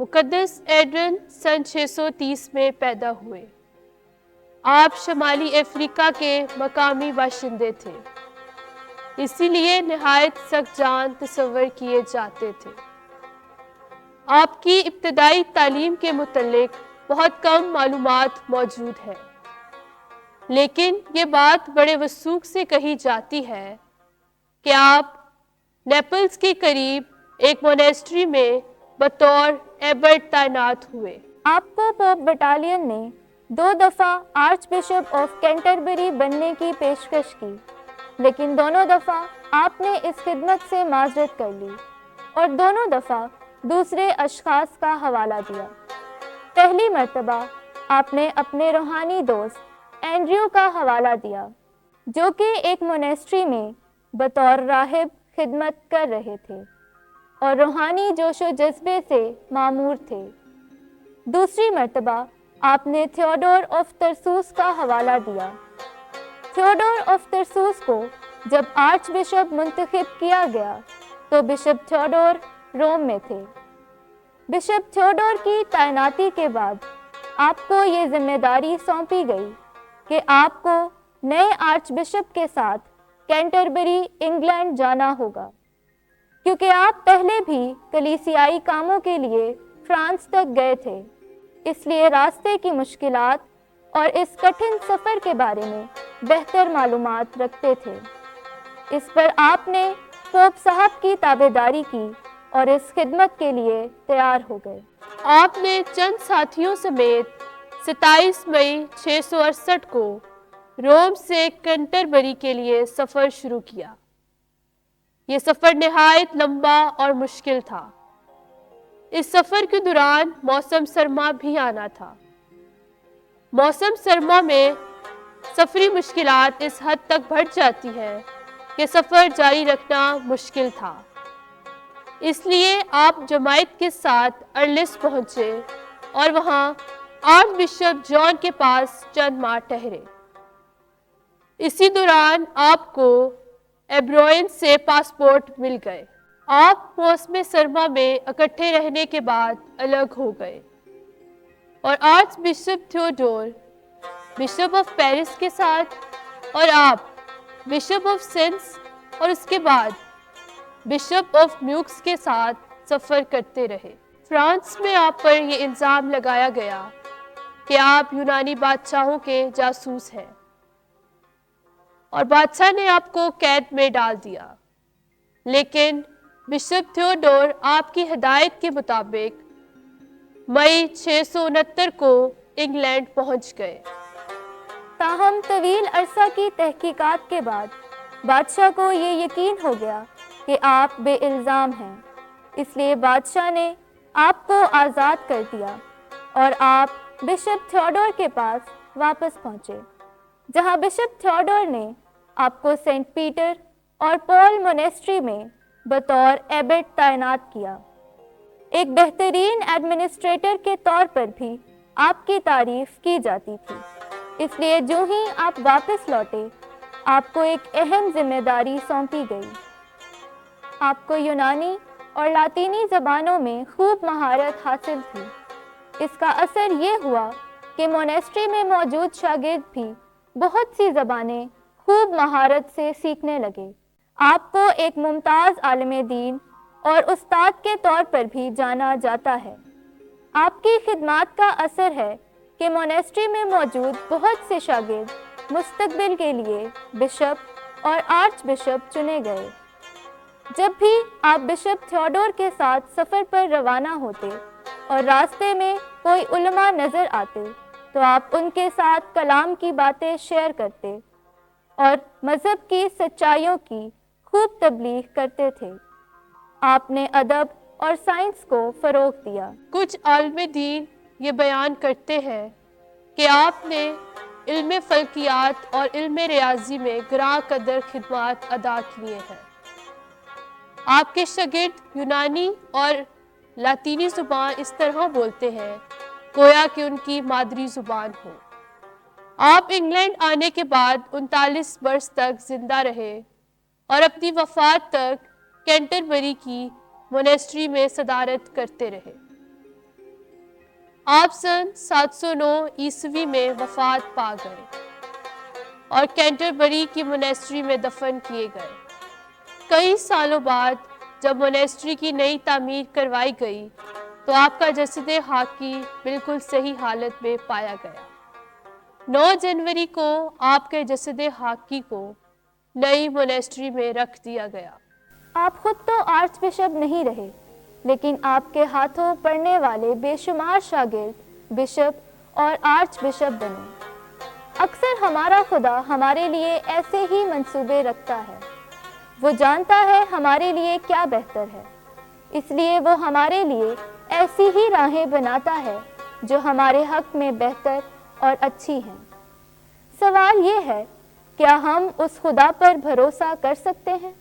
مقدس ایڈرن سن 630 میں پیدا ہوئے۔ آپ شمالی افریقہ کے مقامی باشندے تھے، اسی لیے نہایت سخت جان تصور کیے جاتے تھے۔ آپ کی ابتدائی تعلیم کے متعلق بہت کم معلومات موجود ہے، لیکن یہ بات بڑے وثوق سے کہی جاتی ہے کہ آپ نیپلز کے قریب ایک مونیسٹری میں بطور ایبٹ تعینات ہوئے۔ آپ کو پوپ بٹالین نے 2 دفعہ آرچ بشپ آف کینٹربری بننے کی پیشکش کی، لیکن دونوں دفعہ آپ نے اس خدمت سے معذرت کر لی اور دونوں دفعہ دوسرے اشخاص کا حوالہ دیا۔ پہلی مرتبہ آپ نے اپنے روحانی دوست اینڈریو کا حوالہ دیا، جو کہ ایک مونیسٹری میں بطور راہب خدمت کر رہے تھے اور روحانی جوش و جذبے سے معمور تھے۔ دوسری مرتبہ آپ نے تھیوڈور آف ترسوس کا حوالہ دیا۔ تھیوڈور آف ترسوس کو جب آرچ بشپ منتخب کیا گیا تو بشپ تھیوڈور روم میں تھے۔ بشپ تھیوڈور کی تعیناتی کے بعد آپ کو یہ ذمہ داری سونپی گئی کہ آپ کو نئے آرچ بشپ کے ساتھ کینٹربری انگلینڈ جانا ہوگا، کیونکہ آپ پہلے بھی کلیسیائی کاموں کے لیے فرانس تک گئے تھے، اس لیے راستے کی مشکلات اور اس کٹھن سفر کے بارے میں بہتر معلومات رکھتے تھے۔ اس پر آپ نے پوپ صاحب کی تابعداری کی اور اس خدمت کے لیے تیار ہو گئے۔ آپ نے چند ساتھیوں سمیت 27 مئی 668 کو روم سے کینٹربری کے لیے سفر شروع کیا۔ یہ سفر نہایت لمبا اور مشکل تھا۔ اس سفر کے دوران موسم سرما بھی آنا تھا۔ موسم سرما میں سفری مشکلات اس حد تک بڑھ جاتی ہیں کہ سفر جاری رکھنا مشکل تھا۔ اس لیے آپ جماعت کے ساتھ ارلس پہنچے اور وہاں آرچ بشپ جان کے پاس چند ماہ ٹھہرے۔ اسی دوران آپ کو ایبروین سے پاسپورٹ مل گئے۔ آپ موسم سرما میں اکٹھے رہنے کے بعد الگ ہو گئے اور archbishop Theodore bishop of Paris کے ساتھ اور آپ بشپ آف سینس اور اس کے بعد بشپ آف میوکس کے ساتھ سفر کرتے رہے۔ فرانس میں آپ پر یہ الزام لگایا گیا کہ آپ یونانی بادشاہوں کے جاسوس ہیں اور بادشاہ نے آپ کو قید میں ڈال دیا، لیکن بشپ تھیوڈور آپ کی ہدایت کے مطابق مئی 669 کو انگلینڈ پہنچ گئے۔ تاہم طویل عرصہ کی تحقیقات کے بعد بادشاہ کو یہ یقین ہو گیا کہ آپ بے الزام ہیں، اس لیے بادشاہ نے آپ کو آزاد کر دیا اور آپ بشپ تھیوڈور کے پاس واپس پہنچے، جہاں بشپ تھیوڈور نے آپ کو سینٹ پیٹر اور پول مونیسٹری میں بطور ایبٹ تعینات کیا۔ ایک بہترین ایڈمنسٹریٹر کے طور پر بھی آپ کی تعریف کی جاتی تھی، اس لیے جو ہی آپ واپس لوٹے آپ کو ایک اہم ذمہ داری سونپی گئی۔ آپ کو یونانی اور لاطینی زبانوں میں خوب مہارت حاصل تھی۔ اس کا اثر یہ ہوا کہ مونیسٹری میں موجود شاگرد بھی بہت سی زبانیں خوب مہارت سے سیکھنے لگے۔ آپ کو ایک ممتاز عالم دین اور استاد کے طور پر بھی جانا جاتا ہے۔ آپ کی خدمات کا اثر ہے کہ مونیسٹری میں موجود بہت سے شاگرد مستقبل کے لیے بشپ اور آرچ بشپ چنے گئے۔ جب بھی آپ بشپ تھیوڈور کے ساتھ سفر پر روانہ ہوتے اور راستے میں کوئی علماء نظر آتے تو آپ ان کے ساتھ کلام کی باتیں شیئر کرتے اور مذہب کی سچائیوں کی خوب تبلیغ کرتے تھے۔ آپ نے ادب اور سائنس کو فروغ دیا۔ کچھ عالم دین یہ بیان کرتے ہیں کہ آپ نے علم فلکیات اور علم ریاضی میں گراں قدر خدمات ادا کیے ہیں۔ آپ کے شاگرد یونانی اور لاطینی زبان اس طرح بولتے ہیں گویا کہ ان کی مادری زبان ہو۔ آپ انگلینڈ آنے کے بعد 39 برس تک زندہ رہے اور اپنی وفات تک کینٹربری کی مونیسٹری میں صدارت کرتے رہے۔ آپ سن 709 عیسوی میں وفات پا گئے اور کینٹربری کی مونیسٹری میں دفن کیے گئے۔ کئی سالوں بعد جب مونیسٹری کی نئی تعمیر کروائی گئی تو آپ کا جسد خاکی بالکل صحیح حالت میں پایا گیا۔ 9 جنوری کو آپ کے جسد خاکی کو نئی مونیسٹری میں رکھ دیا گیا۔ آپ خود تو آرچ بشپ نہیں رہے، لیکن آپ کے ہاتھوں پڑھنے والے بے شمار شاگرد بشپ اور آرچ بشپ بنے۔ اکثر ہمارا خدا ہمارے لیے ایسے ہی منصوبے رکھتا ہے۔ وہ جانتا ہے ہمارے لیے کیا بہتر ہے، اس لیے وہ ہمارے لیے ایسی ہی راہیں بناتا ہے جو ہمارے حق میں بہتر اور اچھی ہیں۔ سوال یہ ہے، کیا ہم اس خدا پر بھروسہ کر سکتے ہیں؟